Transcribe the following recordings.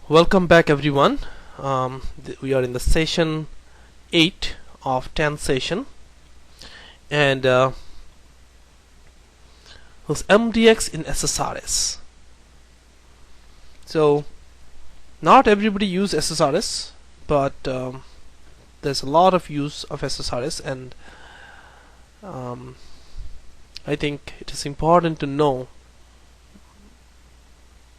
Welcome back everyone. We are in the session 8 of 10th session, and was MDX in SSRS. So not everybody use SSRS, but there's a lot of use of SSRS, and I think it is important to know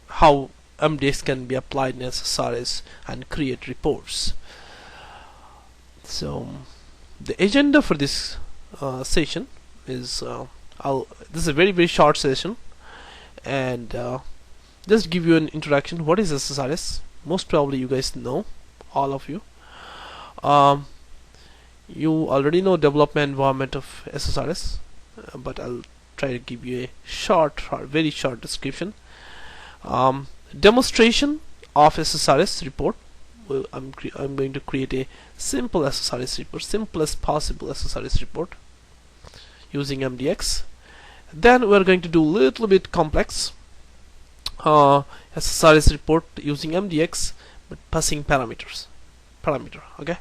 how MDX can be applied in SSRS and create reports. So the agenda for this session is this is a very short session, and just give you an introduction. What is SSRS? Most probably you guys know, all of you. You already know development environment of SSRS, but I'll try to give you a very short description. Demonstration of SSRS report. Well, I'm going to create a simple SSRS report, simplest possible SSRS report using MDX. Then we're going to do a little bit complex SSRS report using MDX, but passing parameter. Okay,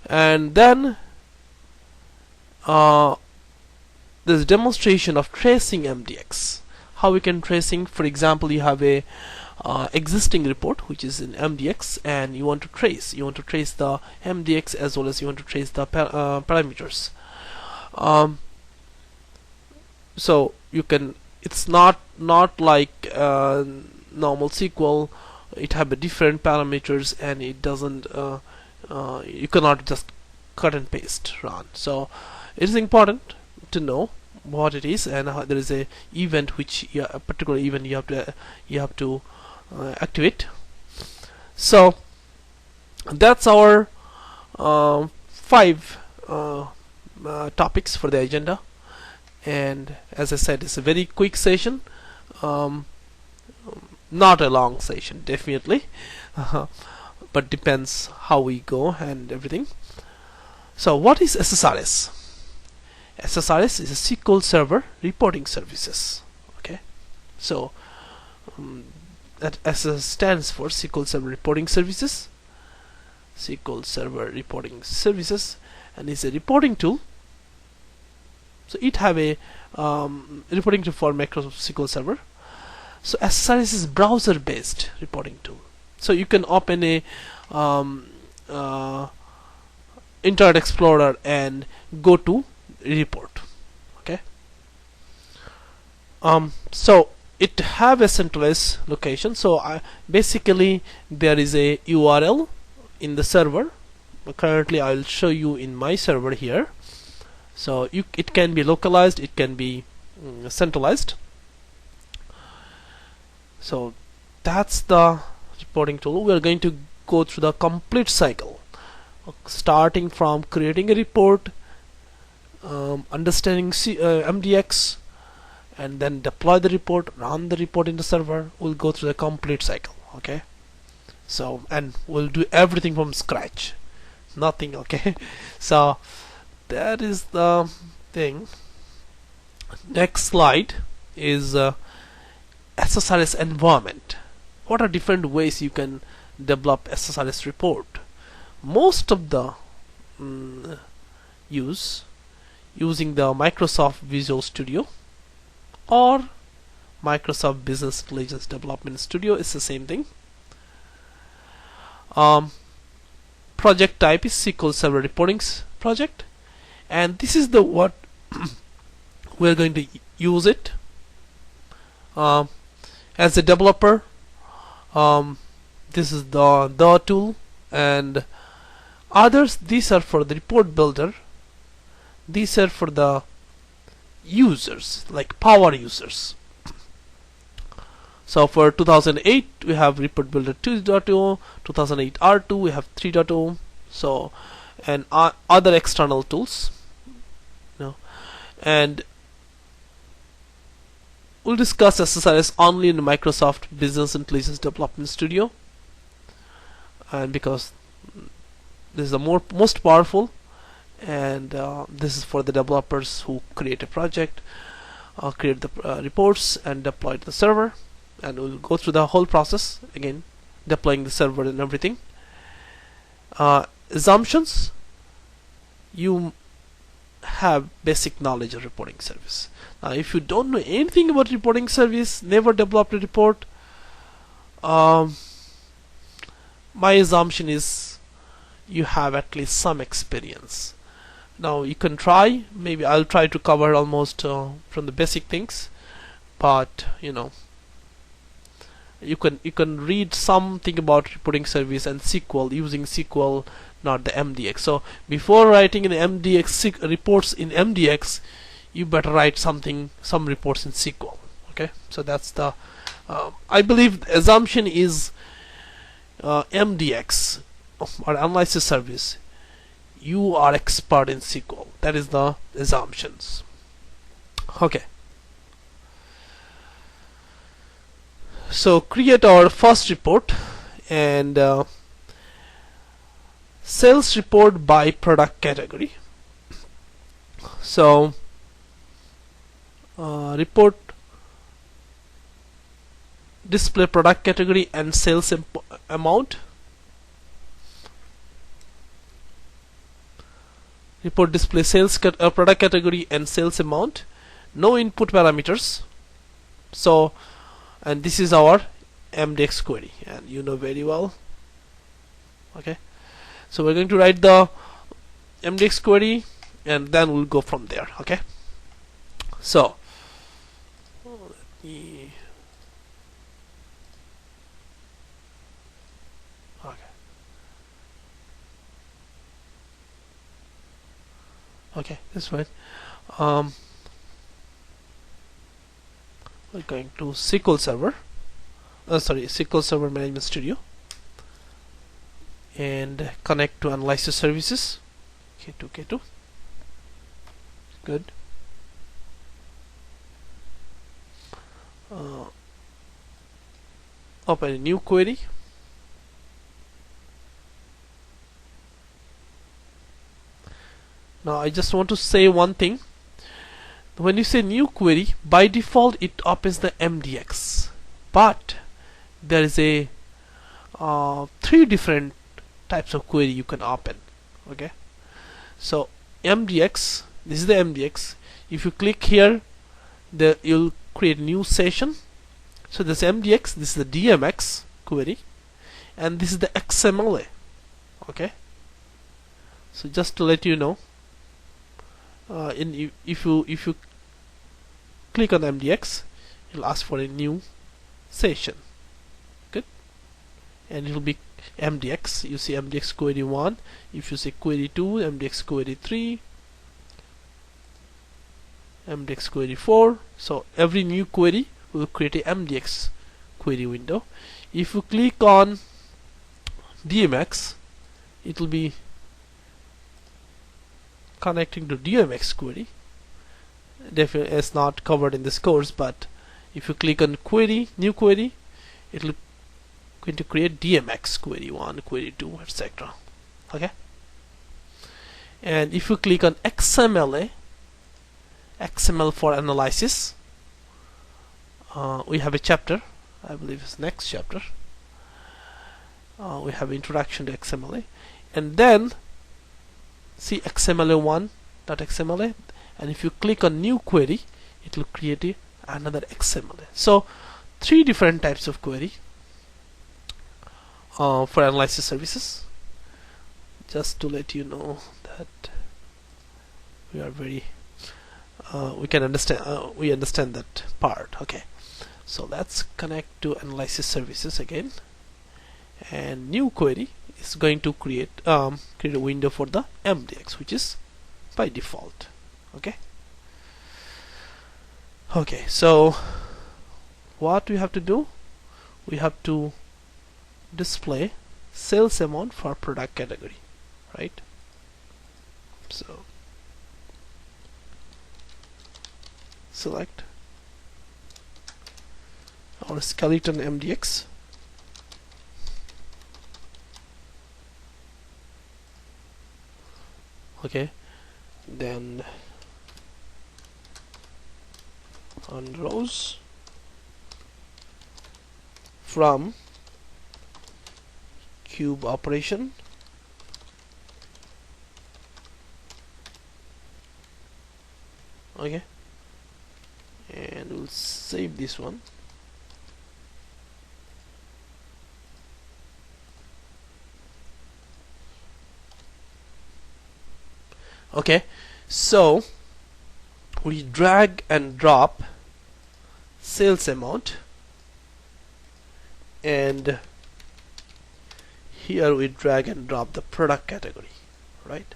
and then there's demonstration of tracing MDX. How we can tracing, for example, you have a existing report which is in MDX, and you want to trace the MDX as well as you want to trace the parameters. So you can, it's not like normal SQL. It have a different parameters, and it doesn't you cannot just cut and paste run. So it is important to know what it is, and there is a event which a particular event you have to activate. So that's our 5 topics for the agenda, and as I said, it's a very quick session, not a long session definitely, but depends how we go and everything. So what is SSRS? SSRS is a SQL Server reporting services. Okay, so that SS stands for SQL Server reporting services. SQL Server reporting services, and is a reporting tool. So it have a reporting tool for Microsoft SQL Server. So SSRS is browser based reporting tool. So you can open a Internet Explorer and go to report. Okay, so it have a centralized location. So basically there is a URL in the server. Currently I'll show you in my server here. So it can be localized, it can be centralized. So that's the reporting tool. We are going to go through the complete cycle, starting from creating a report, understanding MDX, and then deploy the report, run the report in the server. We'll go through the complete cycle. Okay, so, and we'll do everything from scratch, nothing. Okay, so that is the thing. Next slide is SSRS Environment. What are different ways you can develop SSRS report? Most of the using the Microsoft Visual Studio or Microsoft Business Intelligence Development Studio is the same thing. Project type is SQL Server Reporting project, and this is the what we're going to use it as a developer. This is the tool, and others, these are for the report builder. These are for the users, like power users. So for 2008 we have report builder 2.0, 2008 R2 we have 3.0. so, and other external tools, and we'll discuss SSRS only in Microsoft Business Intelligence Development Studio, and because this is the most powerful, and this is for the developers who create a project, create the reports and deploy to the server, and we'll go through the whole process again deploying the server and everything. Assumptions, you have basic knowledge of reporting service. Now if you don't know anything about reporting service, never developed a report, my assumption is you have at least some experience. Now you can try, maybe I'll try to cover almost from the basic things, but you know, you can read something about reporting service and SQL, using SQL, not the MDX. So before writing in MDX reports in MDX, you better write some reports in SQL. Okay, so that's the I believe the assumption is MDX or analysis service, you are expert in SQL. That is the assumptions. Okay, so create our first report, and sales report by product category. So report display product category and sales amount. Report display sales product category and sales amount. No input parameters. So, and this is our MDX query, and you know very well. Okay, so we're going to write the MDX query, and then we'll go from there. Okay, so let me. Okay, that's right. We're going to SQL Server. SQL Server Management Studio, and connect to Analysis Services. K2. Good. Open a new query. Now I just want to say one thing. When you say new query, by default it opens the MDX, but there is a 3 different types of query you can open. Okay, so MDX, this is the MDX. If you click here, you'll create a new session. So this MDX, this is the DMX query, and this is the XMLA. Okay, so just to let you know, if you click on MDX, it'll ask for a new session. Good, and it'll be MDX. You see MDX query 1. If you say query 2, MDX query 3, MDX query 4. So every new query will create a MDX query window. If you click on DMX, it will be connecting to DMX query. Definitely it's not covered in this course, but if you click on query, new query, it will going to create DMX query 1, query 2, etc. Okay, and if you click on XMLA, XML for analysis, we have a chapter, I believe it's next chapter. We have introduction to XMLA, and then see XMLA1.xmla, and if you click on new query, it will create another XMLA. So 3 different types of query for analysis services. Just to let you know that we are very we can understand we understand that part. Okay, so let's connect to analysis services again, and new query is going to create a window for the MDX, which is by default. Okay, so what we have to do, we have to display sales amount for product category, right? So select our skeleton MDX, okay, then on rows from cube operation. Okay, and we'll save this one. Okay, so we drag and drop sales amount, and here we drag and drop the product category, right?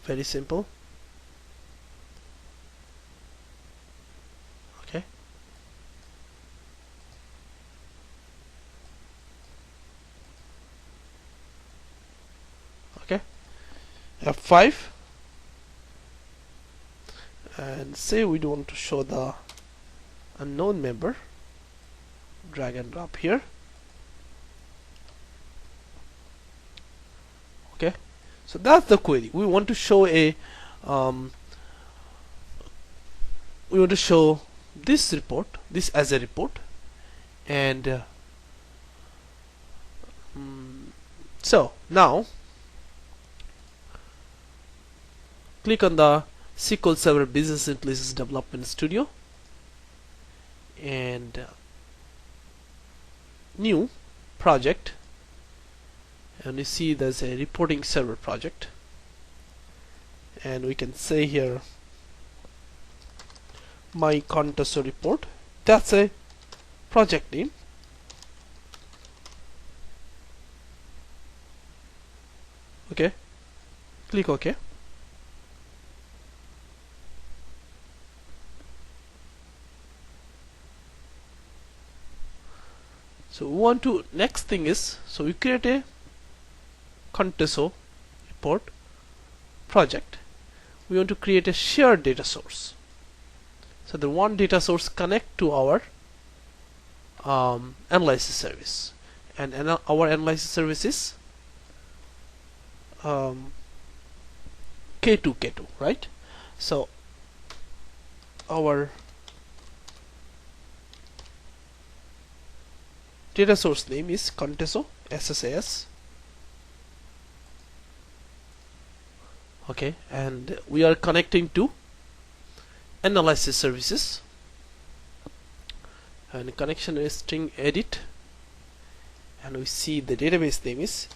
Very simple. Okay, okay, F5, and say we don't want to show the unknown member, drag and drop here. Okay, so that's the query. We want to show a we want to show this report, this as a report, and so now click on the SQL Server Business Intelligence Development Studio and new project, and you see there's a reporting server project, and we can say here my Conteso report. That's a project name. Okay, click OK. So we want to, next thing is, so we create a Conteso report project. We want to create a shared data source. So the one data source connect to our analysis service, and our analysis service is K2, right? So our data source name is Conteso SSRS. Okay, and we are connecting to analysis services, and connection is string edit, and we see the database name is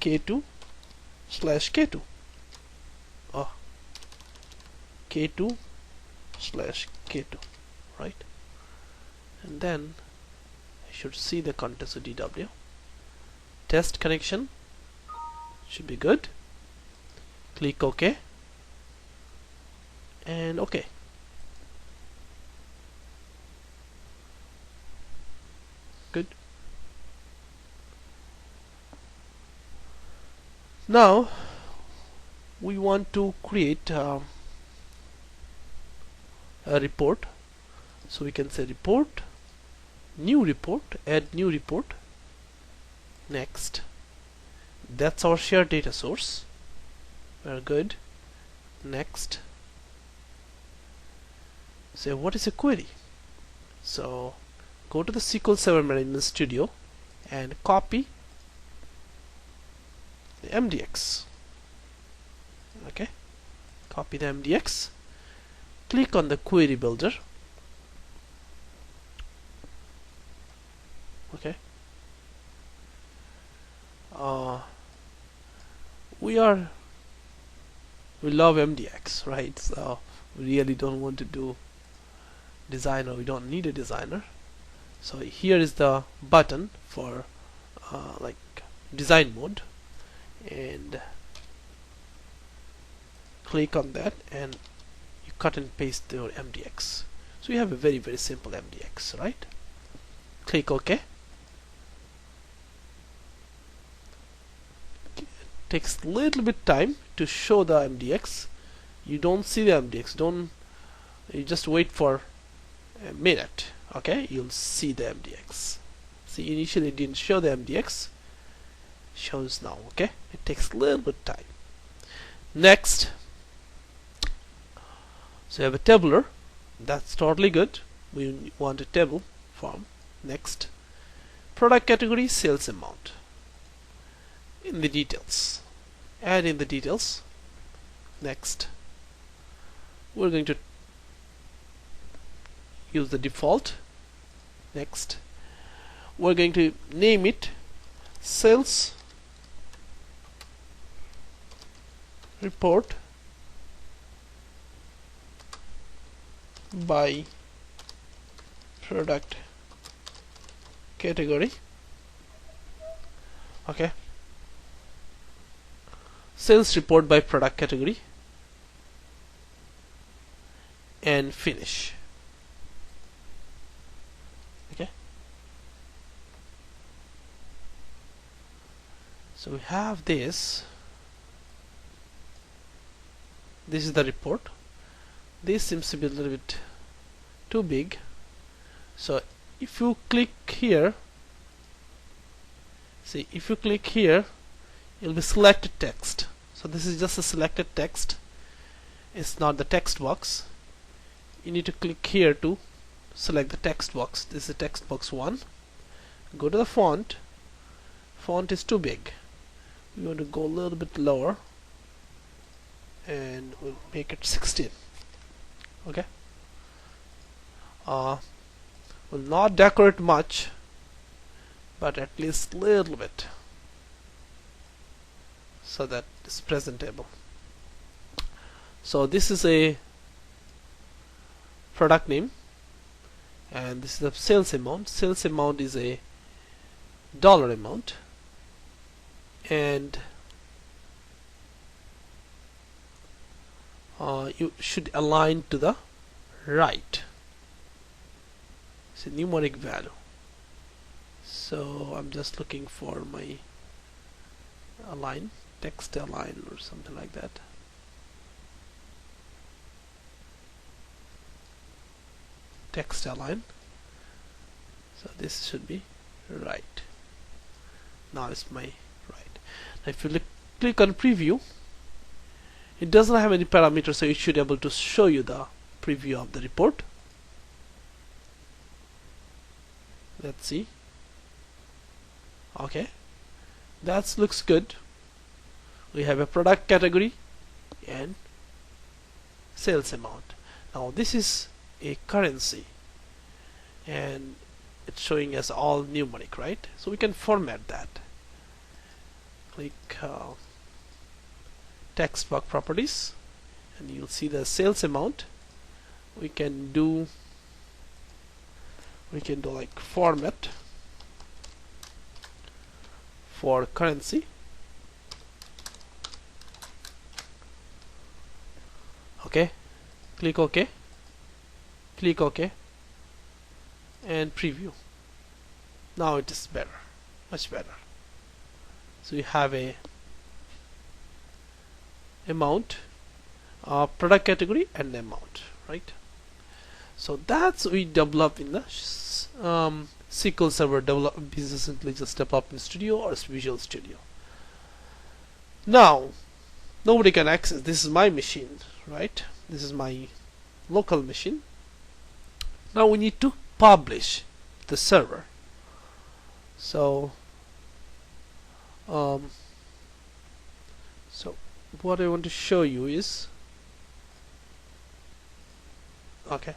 K2/K2. Oh, K2/K2, right? And then I should see the Conteso DW. Test connection should be good. Click OK, and OK. Good. Now we want to create a report, so we can say report, new report, add new report. Next, that's our shared data source. Very good. Next, say what is a query. So go to the SQL Server Management Studio and copy the MDX. Okay, copy the MDX. Click on the query builder. Okay, we love MDX, right? So we really don't want to do designer. We don't need a designer. So here is the button for like design mode, and click on that and you cut and paste your MDX. So you have a very simple MDX, right? Click OK. Takes a little bit time to show the MDX. You don't see the MDX, you just wait for a minute. Okay, you'll see the MDX. See, initially it didn't show the MDX, shows now. Okay, it takes a little bit time. Next, so you have a tabular. That's totally good. We want a table form. Next, product category, sales amount. In the details, add in the details. Next, we're going to use the default. Next, we're going to name it sales report by product category. Okay, sales report by product category, and finish. Okay, so we have this. This is the report. This seems to be a little bit too big, so if you click here, see, if you click here, it will be selected text. So this is just a selected text, it's not the text box. You need to click here to select the text box. This is text box 1. Go to the font. Font is too big. We want to go a little bit lower, and we'll make it 16. Okay, will not decorate much, but at least a little bit, so that it's presentable. So this is a product name, and this is the sales amount. Sales amount is a dollar amount, and you should align to the right. It's a numeric value. So I'm just looking for my align, text align or something like that. Text align. So this should be right. Now it's my right. Now if you click on preview, it doesn't have any parameters, so it should be able to show you the preview of the report. Let's see. Okay, that looks good. We have a product category and sales amount. Now this is a currency, and it's showing as all numeric, right? So we can format that. Click text box properties, and you'll see the sales amount. We can do like format for currency. Okay, click OK, click OK, and preview. Now it is better, much better. So you have a amount, product category, and amount, right? So that's we develop in the SQL Server Business Intelligence Development Studio or Visual Studio. Now nobody can access. This is my machine, right? This is my local machine. Now we need to publish the server. So what I want to show you is, okay,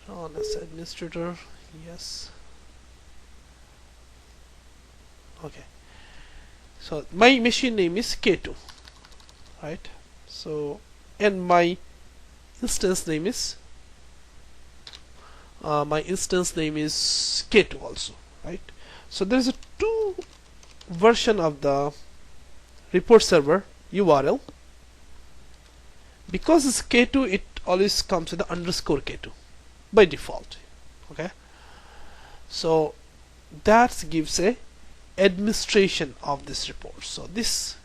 on as administrator, yes, okay. So my machine name is K2, right? So, and my instance name is K2 also, right? So there is a two version of the report server URL. Because it's K2, it always comes with the underscore K2 by default. Okay, so that gives a administration of this report. So this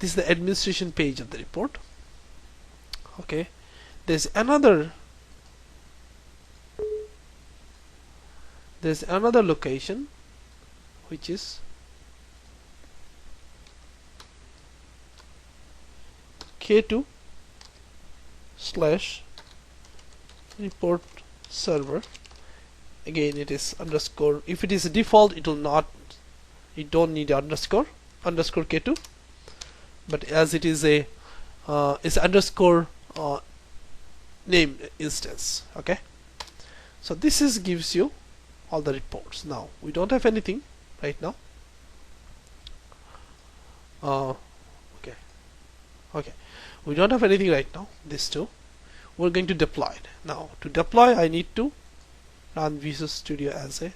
is the administration page of the report. Okay, there's another location which is K2/report server again it is underscore. If it is a default, it will not, you don't need underscore k2, but as it is a it's underscore name instance. Okay, so this is gives you all the reports. Now we don't have anything right now. Okay, we don't have anything right now. These two, we're going to deploy it. Now to deploy, I need to run Visual Studio as a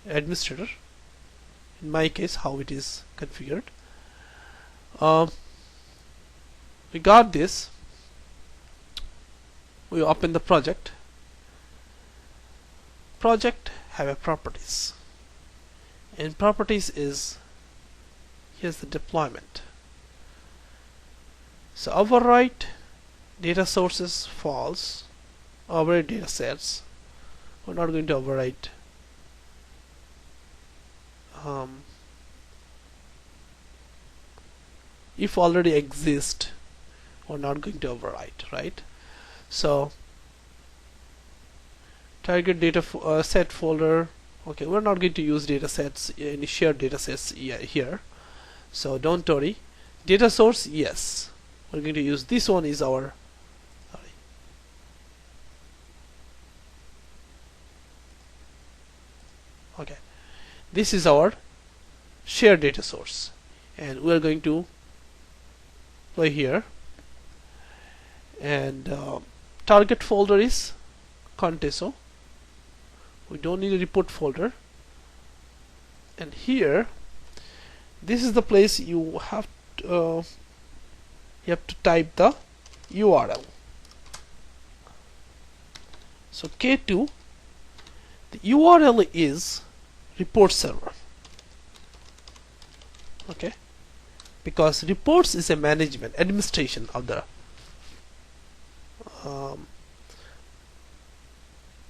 administrator. In my case, how it is configured. We got this. We open the project. Project have a properties, and properties is, here's the deployment. So overwrite data sources false, overwrite data sets. We're not going to overwrite if already exist, we're not going to overwrite, right? So target data set folder. Okay, we're not going to use data sets, any shared data sets here, so don't worry. Data source, yes, we're going to use this one is our, sorry, okay, this is our shared data source, and we're going to play here, and target folder is Conteso. We don't need a report folder, and here this is the place you have to type the URL. So K2, the URL is report server. Okay, because reports is a management administration of the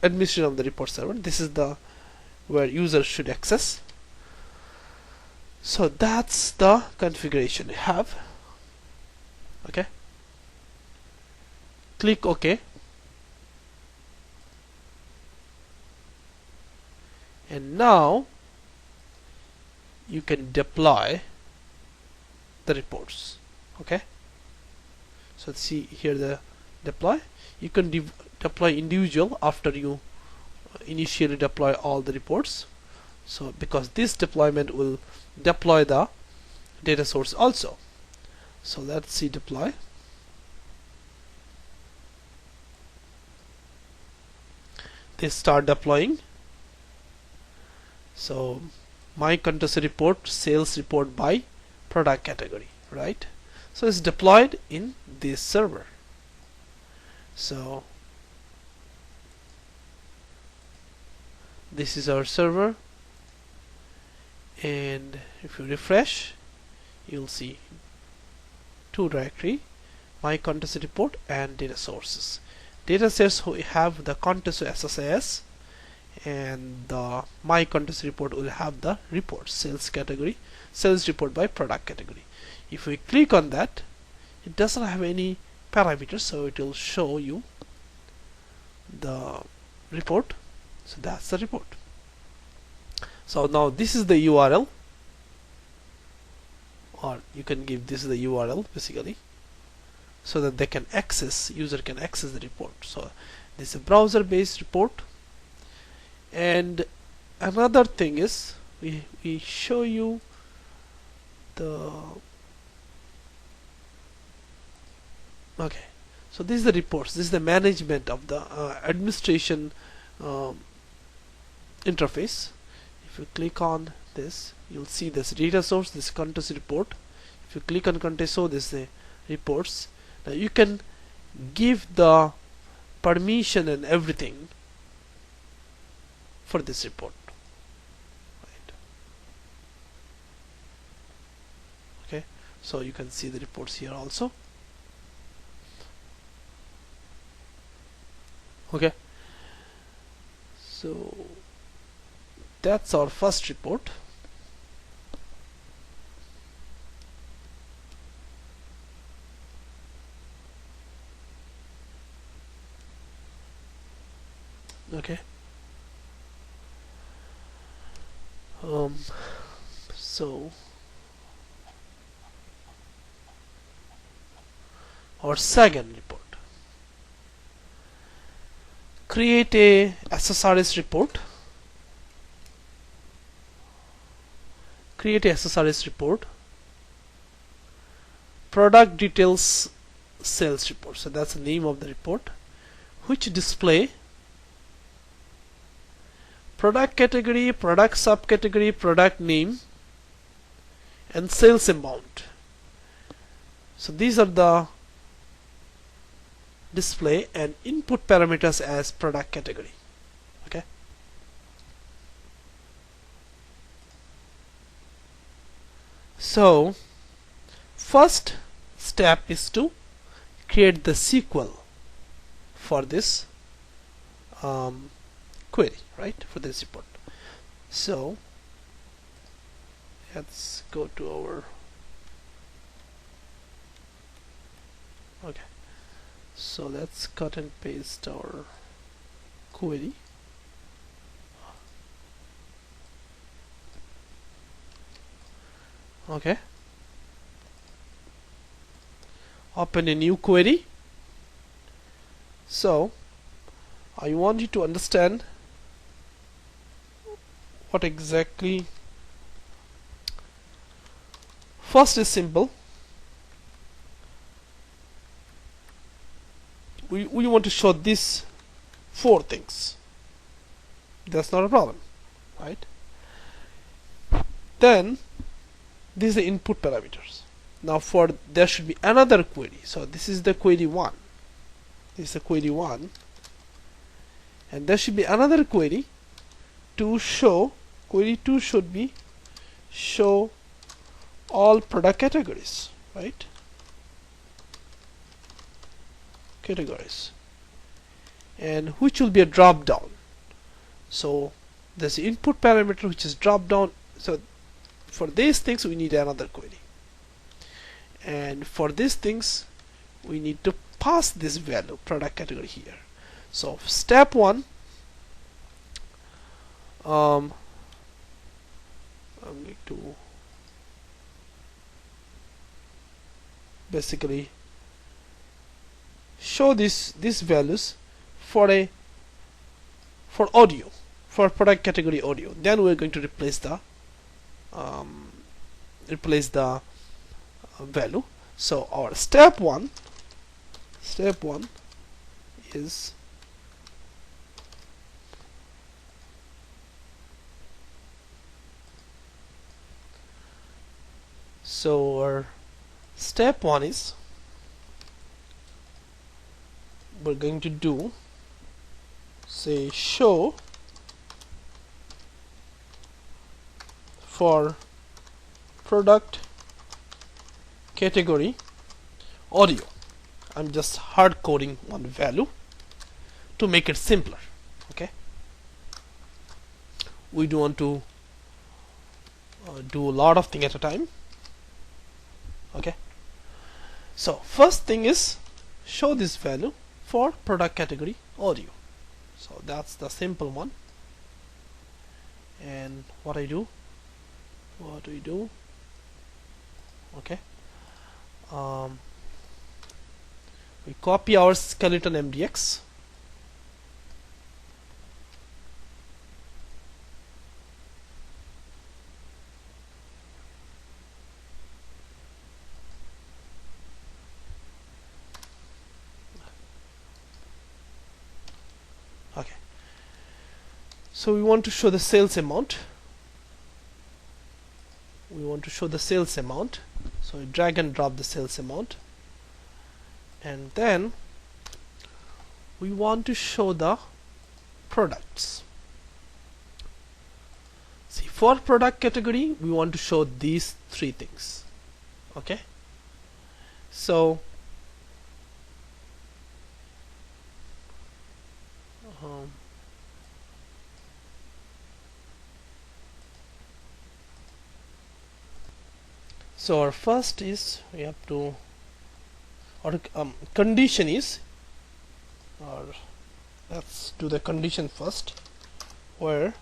administration of the report server. This is the where users should access. So that's the configuration you have. Okay, click OK, and now you can deploy the reports. Okay, so see here the deploy. You can deploy individual after you initially deploy all the reports. So because this deployment will deploy the data source also. So let's see deploy. They start deploying. So my contest report, sales report by product category, right? So it's deployed in this server. So this is our server, and if you refresh, you'll see two directory, my contest report and data sources. Data sets have the contest SSRS, and the my contest report will have the report sales category, sales report by product category. If we click on that, it doesn't have any parameters, so it will show you the report. So that's the report. So now this is the URL, or you can give this the URL basically, so that they can access, user can access the report. So this is a browser based report. And another thing is we show you the, okay, so this is the reports, this is the management of the administration interface. If you click on this, you'll see this data source, this contest report. If you click on contest, so this is the reports. Now you can give the permission and everything for this report, right? Okay, so you can see the reports here also. Okay, so that's our first report. Okay, So our second report, create a SSRS report. Create a SSRS report, product details sales report. So that's the name of the report, which display product category, product subcategory, product name, and sales amount. So these are the display and input parameters as product category. Okay. So first step is to create the SQL for this query, right, for this report. So let's go to our so let's cut and paste our query. Okay, open a new query. So I want you to understand what exactly. First is simple. We want to show these 4 things. That's not a problem, right? Then these are the input parameters. Now for there should be another query. So this is the query 1. This is the query 1, and there should be another query to show. Query 2 should be show all product categories, right? Categories, and which will be a drop down. So there's the input parameter which is drop down. So for these things we need another query, and for these things we need to pass this value product category here. So step 1, I'm going to basically show these values for audio, for product category audio. Then we're going to replace the value. So our step one is we're going to do, say, show for product category audio. I'm just hard coding one value to make it simpler. Okay, we don't want to do a lot of things at a time. Okay, so first thing is show this value for product category audio. So that's the simple one. And what do we do? Okay, we copy our skeleton MDX. Okay, so we want to show the sales amount. So we drag and drop the sales amount, and then we want to show the products. See, for product category we want to show these 3 things. Okay, so our first is we have to, or condition is, or let's do the condition first, where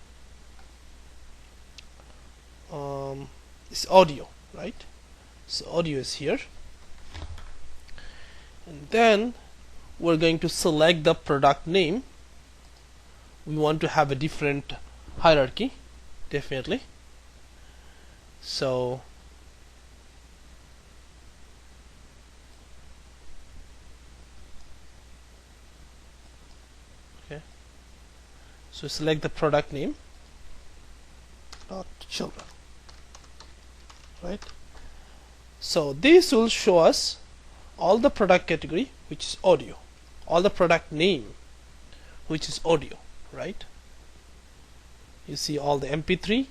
is audio, right? So audio is here, and then we're going to select the product name. We want to have a different hierarchy, definitely. So okay, so select the product name, not children, right? So this will show us all the product category, which is audio, all the product name, which is audio, right? You see all the MP3,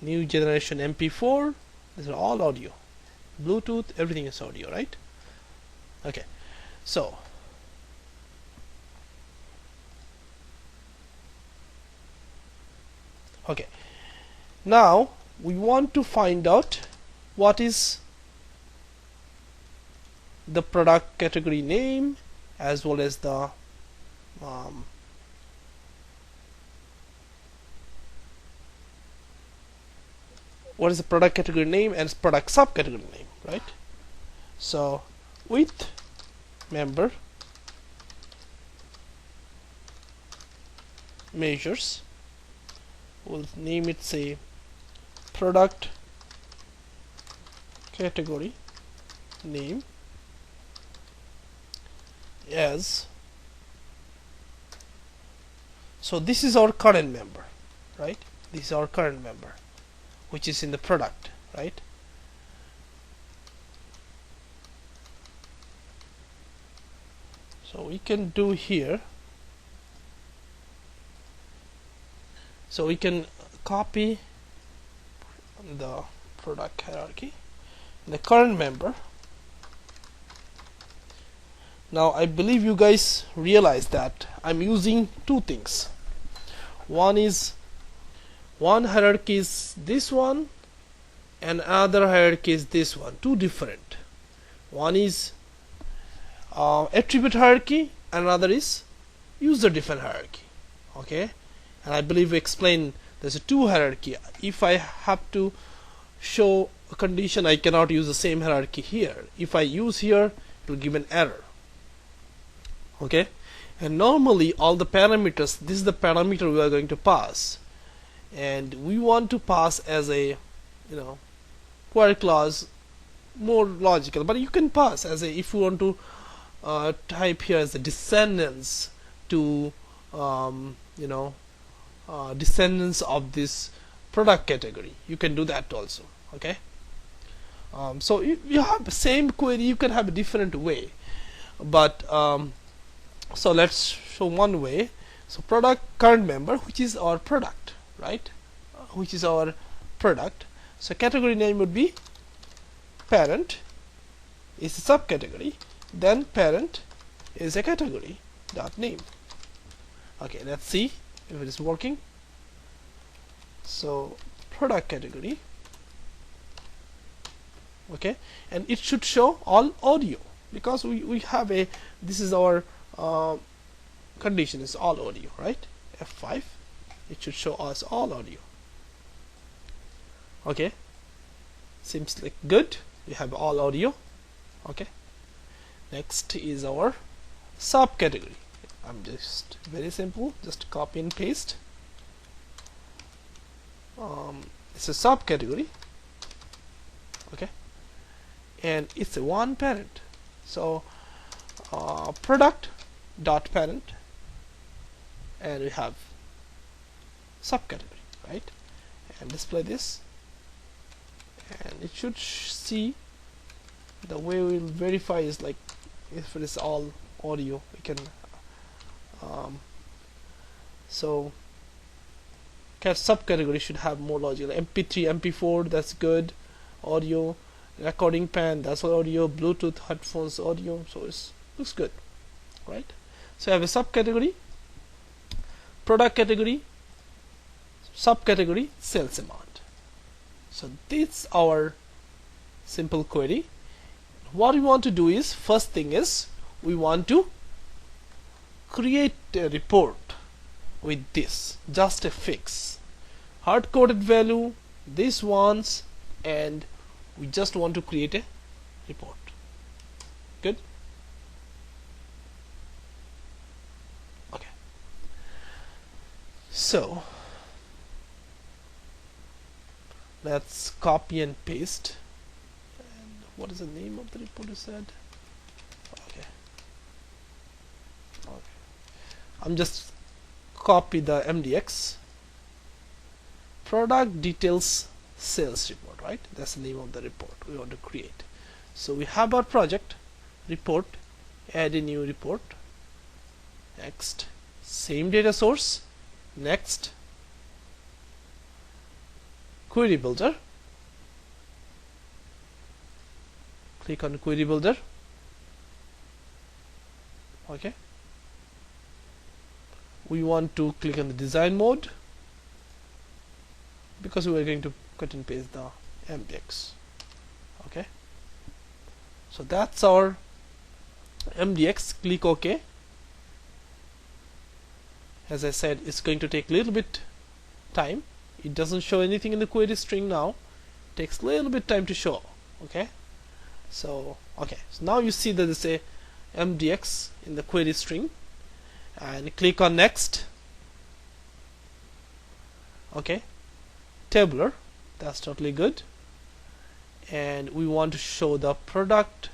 new generation MP4, these are all audio. Bluetooth, everything is audio, right? Okay, so okay, now we want to find out what is the product category name as well as the what is the product category name and product subcategory name, right? So with member measures, we'll name it, say, product category name as, so this is our current member, right? This is our current member, which is in the product, right? So we can do here, so we can copy the product hierarchy, the current member. Now I believe you guys realize that I'm using two things. One hierarchy is this one, and another hierarchy is this one, two different. One is attribute hierarchy, and another is user defined hierarchy. Okay, and I believe we explained there's a two hierarchy. If I have to show a condition, I cannot use the same hierarchy here. If I use here, it will give an error. Okay, and normally all the parameters, this is the parameter we are going to pass, and we want to pass as a, you know, query clause, more logical, but you can pass as a, if you want to type here as a descendants to you know, descendants of this product category, you can do that also. Okay, so you have the same query, you can have a different way, but so let's show one way. So product current member, which is our product, right? Which is our product. So category name would be parent is a subcategory, then parent is a category dot name. Okay, let's see if it is working. So product category, okay, and it should show all audio because we have a, this is our condition is all audio, right? F5, it should show us all audio. Okay, seems like good, we have all audio. Okay, next is our subcategory. I'm just very simple, just copy and paste. It's a subcategory, okay, and it's a one parent. So product dot parent, and we have subcategory, right? And display this, and it should see, the way we'll verify is like if it is all audio, we can so subcategory should have more logic. MP3, MP4, that's good, audio, recording pen, that's audio, Bluetooth headphones, audio, so it looks good, right? So I have a subcategory, product category, subcategory, sales amount. So this is our simple query. What we want to do is, first thing is we want to create a report. with this, just a fix, hard-coded value, this ones, and we just want to create a report. Good. Okay. So let's copy and paste. And what is the name of the report you said? Okay. Okay. I'm just copy the MDX product details sales report, right? That's the name of the report we want to create. So we have our project report, add a new report, next, same data source, next, query builder, click on query builder. Okay, we want to click on the design mode because we are going to cut and paste the MDX. Okay, so that's our MDX. Click OK. As I said, it's going to take a little bit time. It doesn't show anything in the query string now. It takes a little bit time to show. Okay, so now you see that there's a MDX in the query string, and click on next. Okay, tabular, that's totally good. And we want to show the product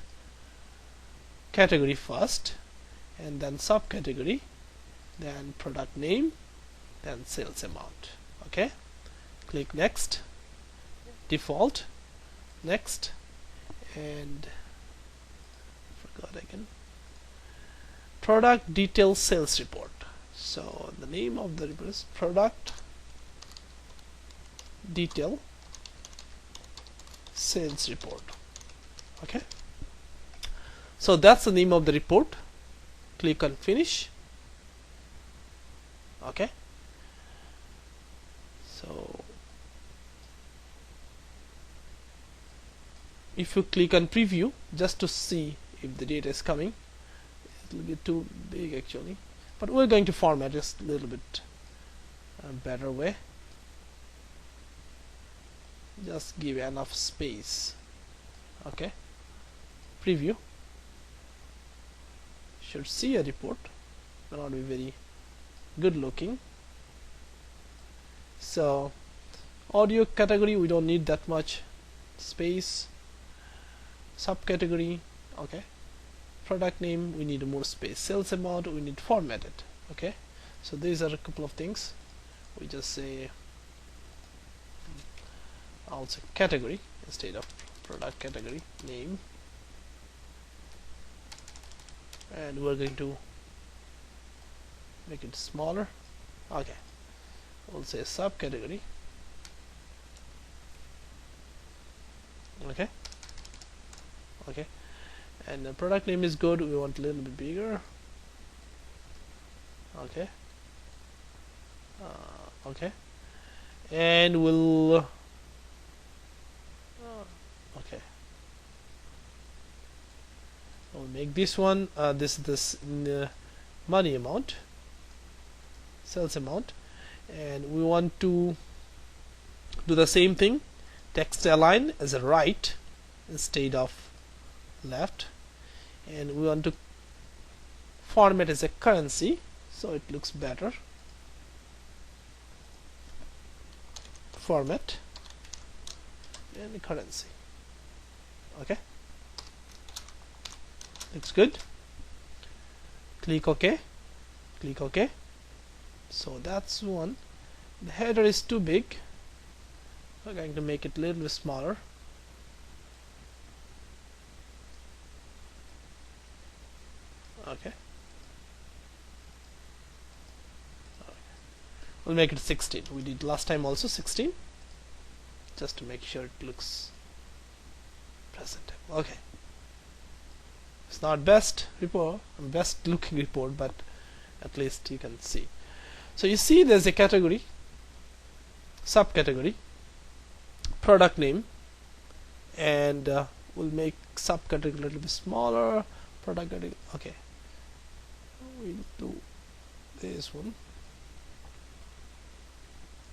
category first, and then subcategory, then product name, then sales amount. Okay, click next, default, next, and forgot again, product detail sales report. So the name of the report is product detail sales report. Okay, so that's the name of the report. Click on finish. Okay, so if you click on preview just to see if the data is coming, it will be too big actually, but we're going to format just a little bit better way. Just give enough space. Okay, preview. Should see a report, may not be very good looking. So audio category, we don't need that much space. Subcategory, okay. Product name, we need more space. Sales amount, we need formatted. Okay, so these are a couple of things. We just say also category instead of product category name, and we're going to make it smaller. Okay, we'll say subcategory. Okay, okay, and the product name is good, we want a little bit bigger. Okay, okay, and we'll okay, we'll make this one this money amount, sales amount, and we want to do the same thing, text align as a right instead of left, and we want to format as a currency so it looks better. Format and currency. Okay, looks good. Click OK. Click OK. So that's one. The header is too big. We're going to make it a little bit smaller. Okay. We'll make it 16. We did last time also 16, just to make sure it looks presentable. Okay, it's not best report, best looking report, but at least you can see. So you see there's a category, subcategory, product name, and we'll make subcategory a little bit smaller, product category. Okay, we'll do this one.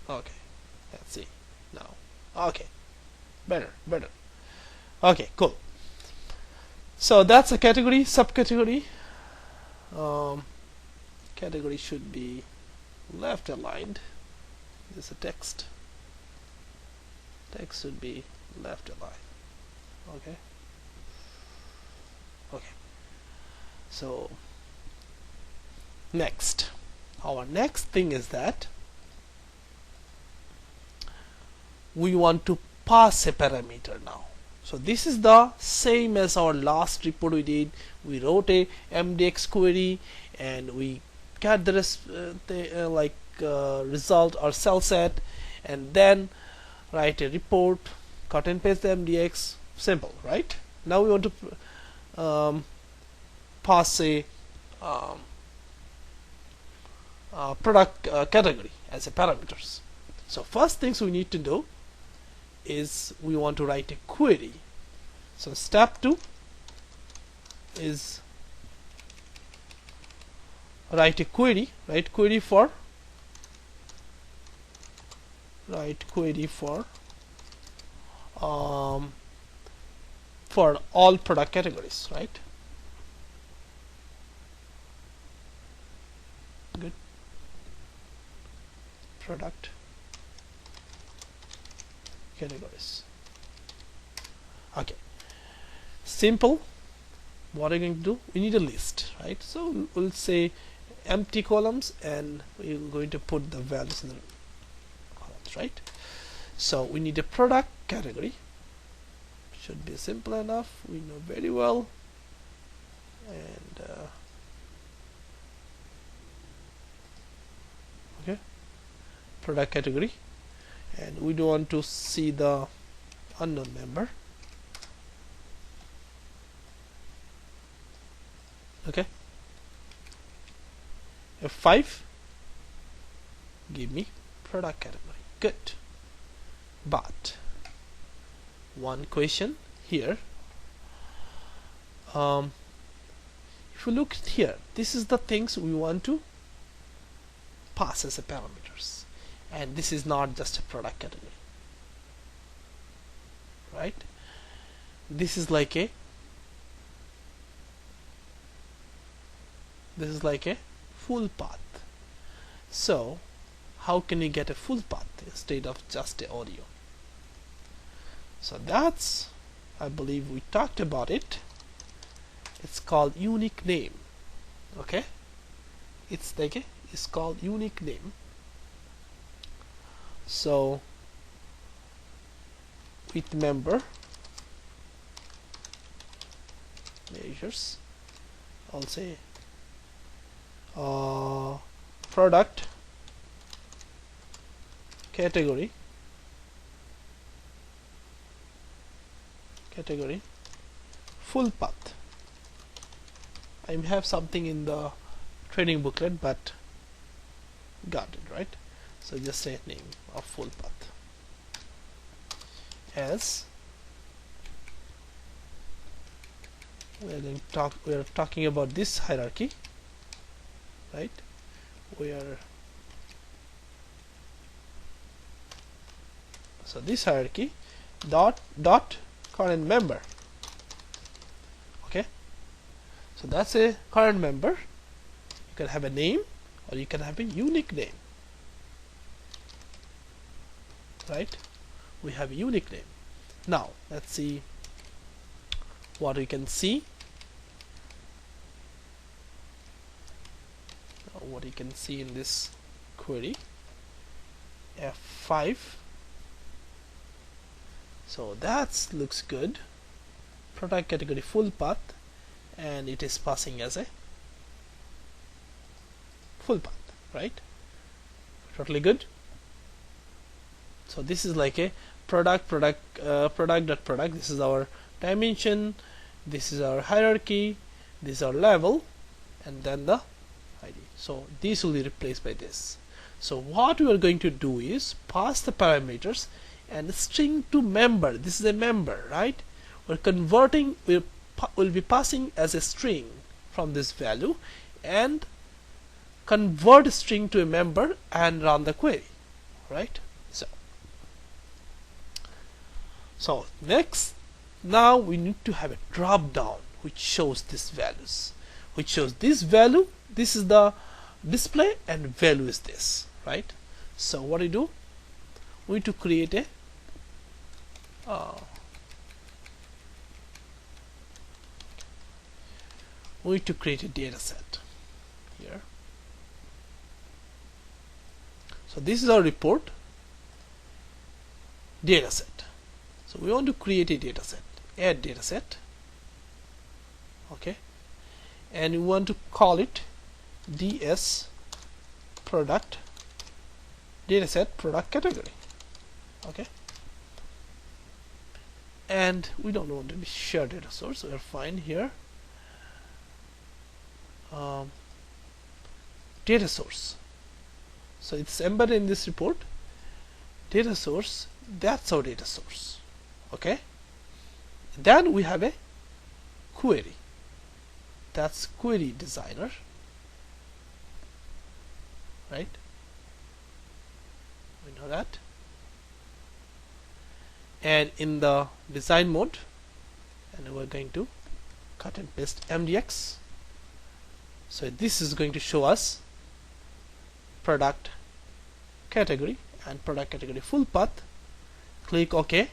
Okay, let's see now. Okay, better. Okay, cool. So that's a category. Subcategory. Category should be left aligned. This is a text. Text should be left aligned. Okay. Okay. So next, our next thing is that we want to pass a parameter now. So this is the same as our last report we did. We wrote a MDX query and we got the result or cell set, and then write a report, cut and paste the MDX. Simple, right? Now we want to pass a product category as a parameters. So first things we need to do is we want to write a query. So step 2 is write a query. Write query for all product categories, right? Good. Product categories. Okay, simple. What are you going to do? We need a list, right? So we'll say empty columns, and we're going to put the values in the columns, right? So we need a product category. Should be simple enough. We know very well. And okay, product category, and we don't want to see the unknown member. Okay, F5, give me product category. Good. But one question here, if you look here, this is the things we want to pass as a parameters, and this is not just a product category, right? This is like a full path. So how can you get a full path instead of just the audio? So that's, I believe we talked about it. It's called unique name. Okay, it's called unique name. So with member measures, I'll say product category full path. I have something in the training booklet, but got it, right? So just say name of full path as we are talking about this hierarchy, right? So this hierarchy dot current member. Okay, so that's a current member. You can have a name or you can have a unique name, right? We have a unique name. Now let's see what we can see. What you can see in this query. F5. So that looks good. Product category full path, and it is passing as a full path, right? Totally good. So this is like a product. This is our dimension, this is our hierarchy, this is our level, and then the ID. So these will be replaced by this. So what we are going to do is pass the parameters and string to member. This is a member, right? We're converting, we'll be passing as a string from this value and convert string to a member and run the query. right? So next, now we need to have a drop down which shows these values, which shows this value, this is the display, and value is this, right? So what do you do? We need to create a data set here. So this is our report data set. So we want to create a data set, add data set, okay, and we want to call it DS product dataset product category, okay, and we don't want to share data source, so we're fine here. Data source, so it's embedded in this report. Data source, that's our data source, okay. Then we have a query, that's query designer, right? We know that. And in the design mode, and we're going to cut and paste MDX. So this is going to show us product category and product category full path. Click OK.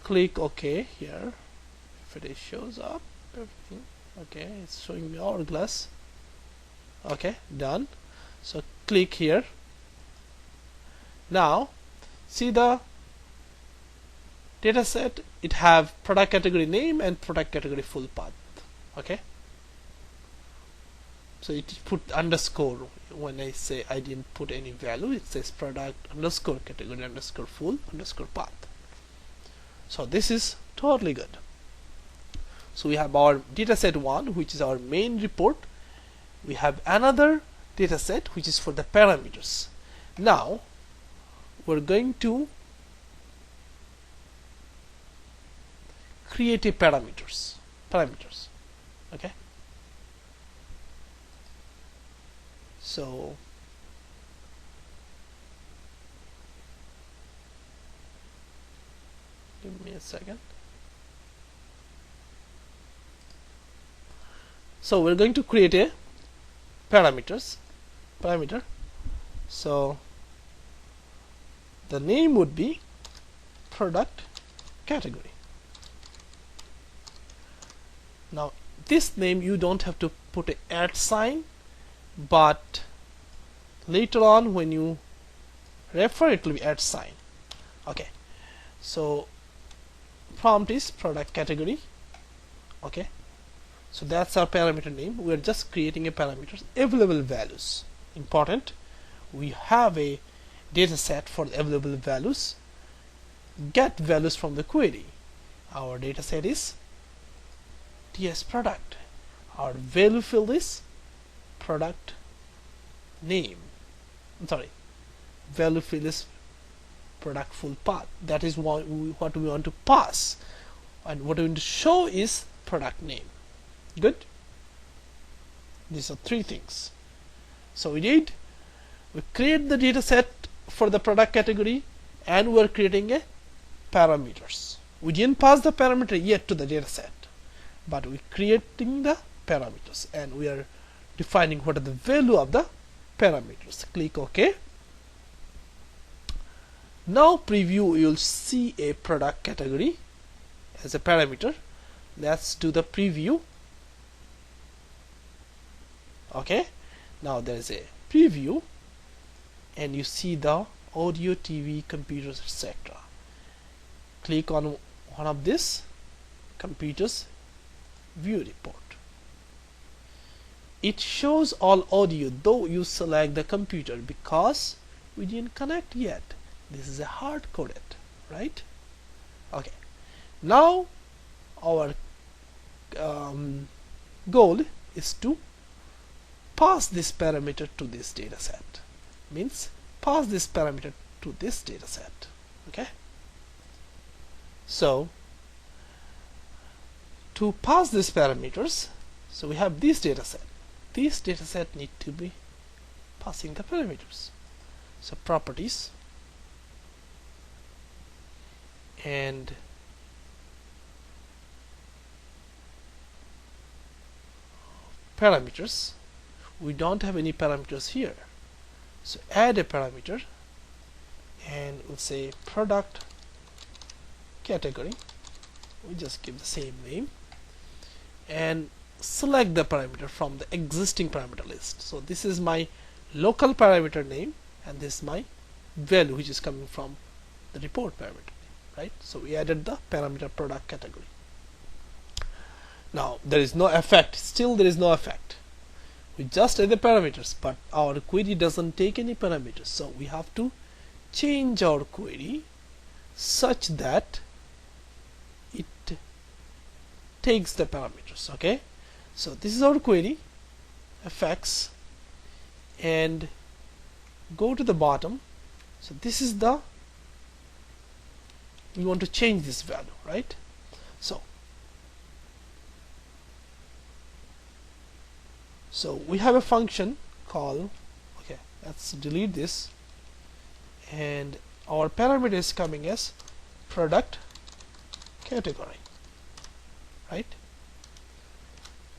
Click OK here. If it shows up everything, okay, it's showing me hourglass. Okay, done. So click here. Now see the data set, it have product category name and product category full path, okay. So it put underscore. When I say I didn't put any value, it says product underscore category underscore full underscore path. So this is totally good. So we have our dataset 1, which is our main report. We have another dataset which is for the parameters. Now we're going to create a parameters, okay. So give me a second. So we're going to create a parameter. So the name would be product category. Now this name you don't have to put an @ sign, but later on when you refer it will be @ sign, okay. So prompt is product category, okay. So that's our parameter name. We are just creating a parameters. Available values, important. We have a data set for the available values. Get values from the query. Our data set is DS product. Our value field is product name. Value field is product full path. That is what we want to pass, and what we want to show is product name. Good. These are three things. So we create the data set for the product category, and we're creating a parameters. We didn't pass the parameter yet to the data set, but we're creating the parameters, and we are defining what are the value of the parameters. Click OK. Now preview, you'll see a product category as a parameter. Let's do the preview. Okay, now there is a preview, and you see the audio, TV, computers, etc. Click on one of this computers, view report. It shows all audio, though you select the computer because we didn't connect yet. This is a hard coded, right? Okay, now our goal is to pass this parameter to this data set. Means pass this parameter to this data set, okay. So to pass these parameters, So we have this dataset. This dataset need to be passing the parameters. So properties and parameters. We don't have any parameters here, so add a parameter and we'll say product category. We just give the same name and select the parameter from the existing parameter list. So this is my local parameter name and this is my value which is coming from the report parameter, right? So we added the parameter product category. Now there is no effect, still there is no effect. We just add the parameters, but our query doesn't take any parameters, so we have to change our query such that it takes the parameters. Okay, so this is our query, effects, and go to the bottom. So this is the, we want to change this value, right? So we have a function called, okay, let's delete this, and our parameter is coming as product category, right?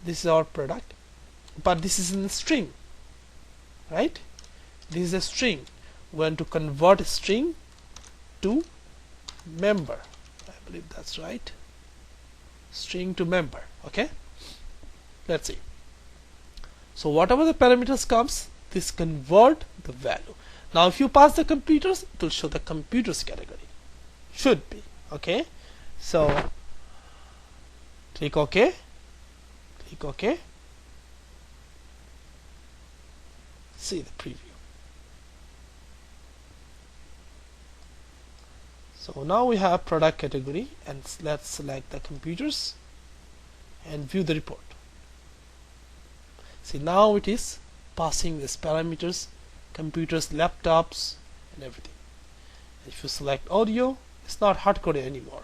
This is our product, but this is in string, right? This is a string. We want to convert a string to member. I believe that's right. String to member. Okay, let's see. So whatever the parameters comes, this convert the value. Now if you pass the computers, it will show the computers category. Should be. Okay, so click OK, click OK, see the preview. So now we have product category, and let's select the computers and view the report. See, now it is passing these parameters, computers, laptops, and everything. If you select audio, it's not hard-coded anymore,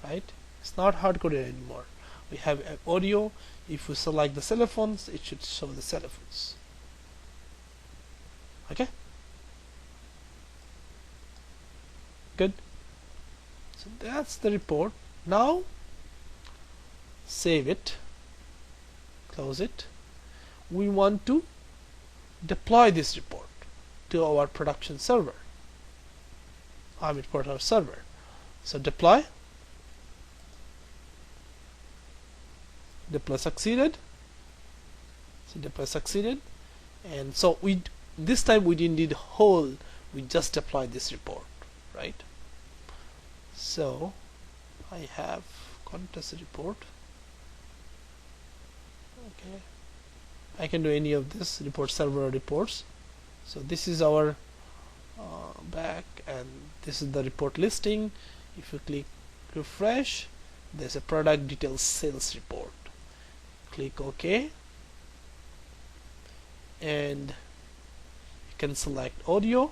right? It's not hard-coded anymore. We have audio. If you select the cell phones, it should show the cell phones. Okay, good. So that's the report. Now save it, close it. We want to deploy this report to our production server, for our server. So deploy succeeded. So deploy succeeded, and so this time we didn't need whole, we just deployed this report, right? So I have contest report. Okay, I can do any of this report server reports. So this is our back, and this is the report listing. If you click refresh, there's a product details sales report. Click OK, and you can select audio,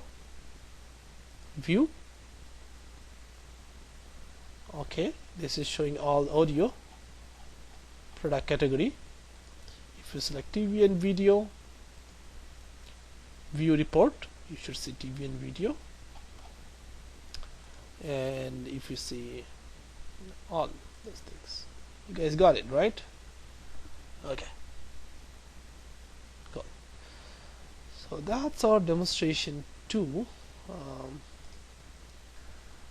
view. Okay, this is showing all audio, product category. If you select TV and video, view report, you should see TV and video. And if you see all those things, you guys got it, right? Okay, cool. So that's our demonstration 2.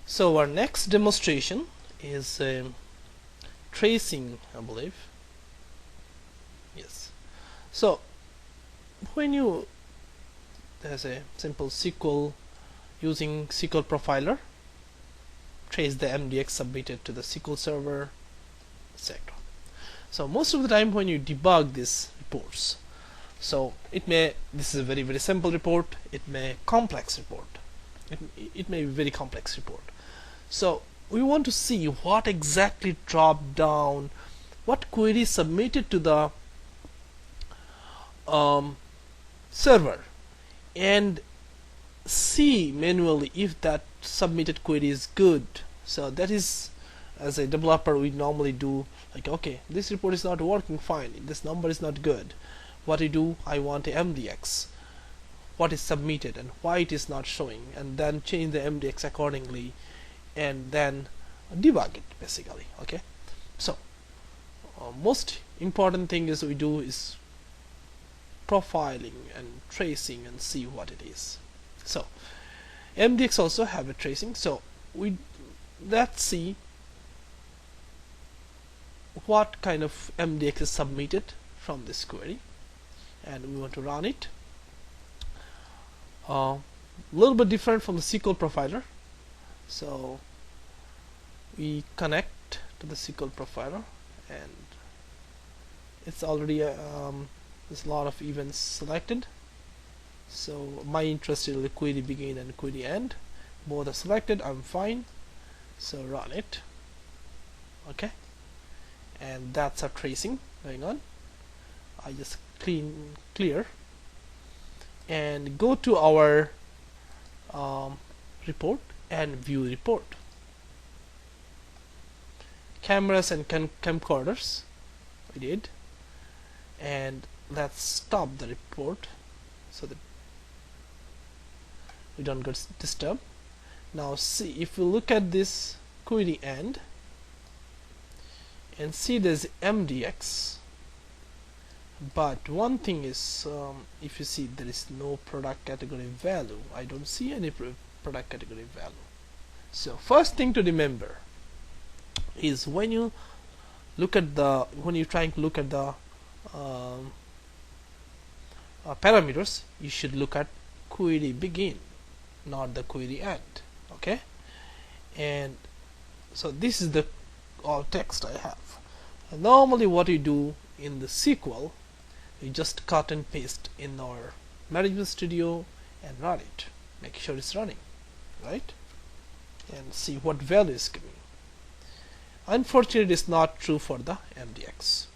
So our next demonstration is tracing, I believe. Yes. So when there's a simple SQL, using SQL profiler, trace the MDX submitted to the SQL server, etc. So most of the time when you debug these reports, so this is a very, very simple report, it may complex report, it may be very complex report. So we want to see what exactly dropped down, what query submitted to the server, and see manually if that submitted query is good. So that is as a developer, we normally do like, okay, this report is not working fine, this number is not good. What I do, I want a MDX, what is submitted and why it is not showing, and then change the MDX accordingly, and then debug it basically. Okay, so most important thing is we do is profiling and tracing and see what it is. So MDX also have a tracing, so let's see what kind of MDX is submitted from this query, and we want to run it. Little bit different from the SQL profiler, so we connect to the SQL profiler, and it's already there's a lot of events selected. So my interest is the query begin and query end, both are selected. I'm fine, so run it. Okay, and that's a tracing going on. I just clear and go to our report and view report. Cameras and camcorders we did, and let's stop the report so that we don't get disturbed. Now see, if we look at this query end and see there's MDX, but one thing is, if you see, there is no product category value. I don't see any product category value. So first thing to remember is when you look at the trying to look at the parameters, you should look at query begin, not the query end. Okay, and so this is the all text I have. And normally what you do in the SQL, you just cut and paste in our Management Studio and run it, make sure it's running right, and see what value is giving. Unfortunately, it's not true for the MDX.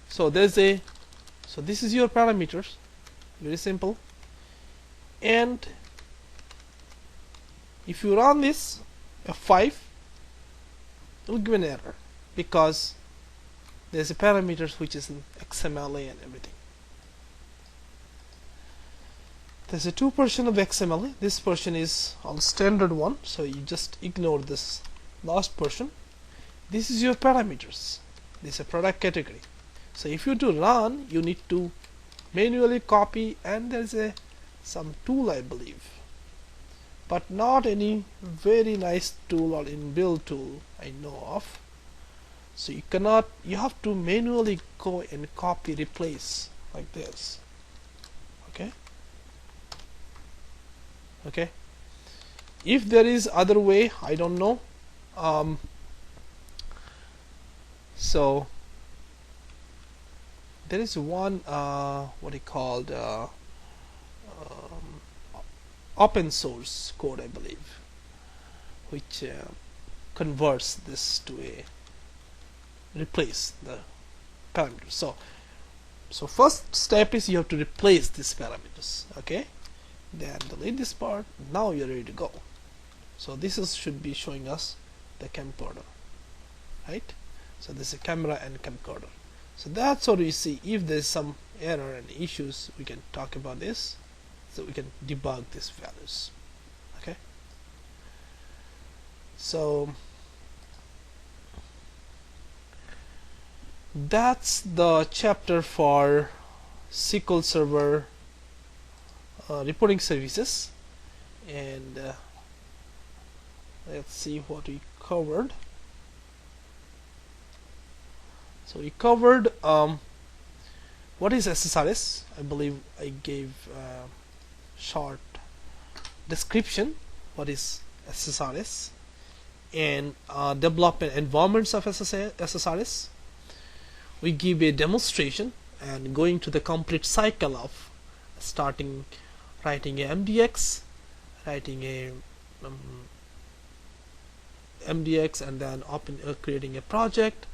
So this is your parameters, very simple, and if you run this F5, it will give an error because there's a parameters which is in XML and everything. There's a 2 portion of XML. This portion is all standard one, so you just ignore this last portion. This is your parameters. This is a product category. So if you to run, you need to manually copy, and there's some tool I believe, but not any very nice tool or inbuilt tool I know of. So you have to manually go and copy replace like this. Okay, if there is other way, I don't know. So there is one what it called open source code, I believe, which converts this to a replace the parameters. So first step is you have to replace these parameters. Okay, then delete this part. Now you're ready to go. So this should be showing us the camcorder, right? So this is a camera and camcorder. So that's what we see. If there's some error and issues, we can talk about this, so we can debug these values. Okay, so that's the chapter for SQL Server reporting services, and let's see what we covered. So we covered what is SSRS. I believe I gave a short description what is SSRS, and development environments of SSRS. We give a demonstration and going to the complete cycle of starting writing a MDX, writing a MDX, and then creating a project,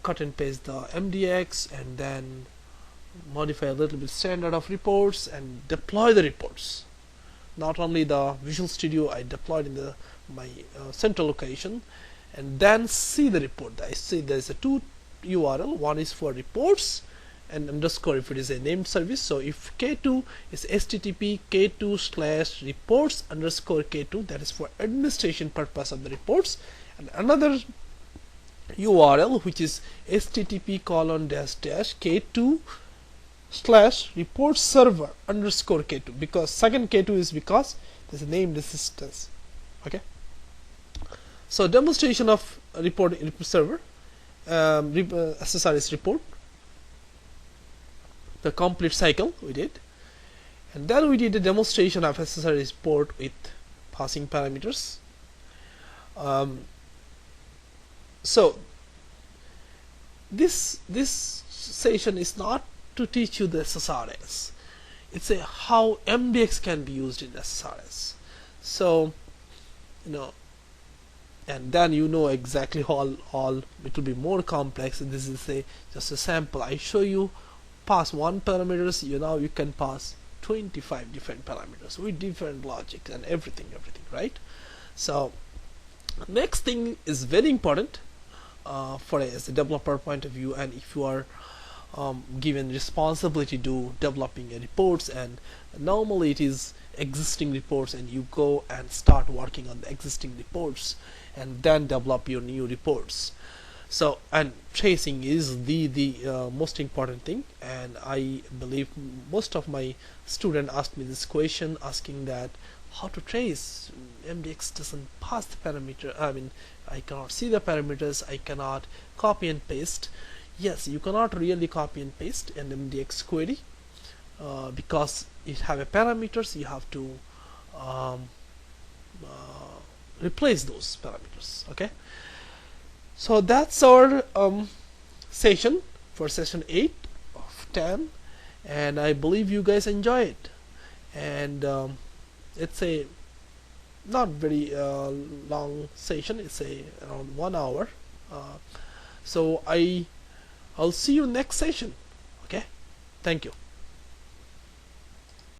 cut and paste the MDX, and then modify a little bit standard of reports and deploy the reports. not only the Visual Studio I deployed in the my central location, and then see the report. I see there's a two URL. One is for reports and underscore if it is a named service. So if K2 is http k2/reports underscore K2, that is for administration purpose of the reports, and another URL which is http://k2/reports server underscore K2, because second K2 is because there's a named instance. Okay, so demonstration of report server, SSRS report, the complete cycle we did, and then we did a demonstration of SSRS report with passing parameters. So this session is not to teach you the SSRS. It's a how MDX can be used in SSRS. So and then exactly all it will be more complex. This is just a sample. I show you pass one parameters. Now you can pass 25 different parameters with different logic and everything, right? So next thing is very important for as a developer point of view, and if you are given responsibility to developing reports, and normally it is existing reports, and you go and start working on the existing reports and then develop your new reports. So, and tracing is the most important thing, and I believe most of my students asked me this question, asking that how to trace. MDX doesn't pass the parameter. I mean, I cannot see the parameters. I cannot copy and paste. Yes, you cannot really copy and paste an MDX query because it have a parameters. You have to replace those parameters. Okay, so that's our session for session 8 of 10, and I believe you guys enjoy it. And it's a not very long session. It's around 1 hour. So I'll see you next session. Okay, thank you.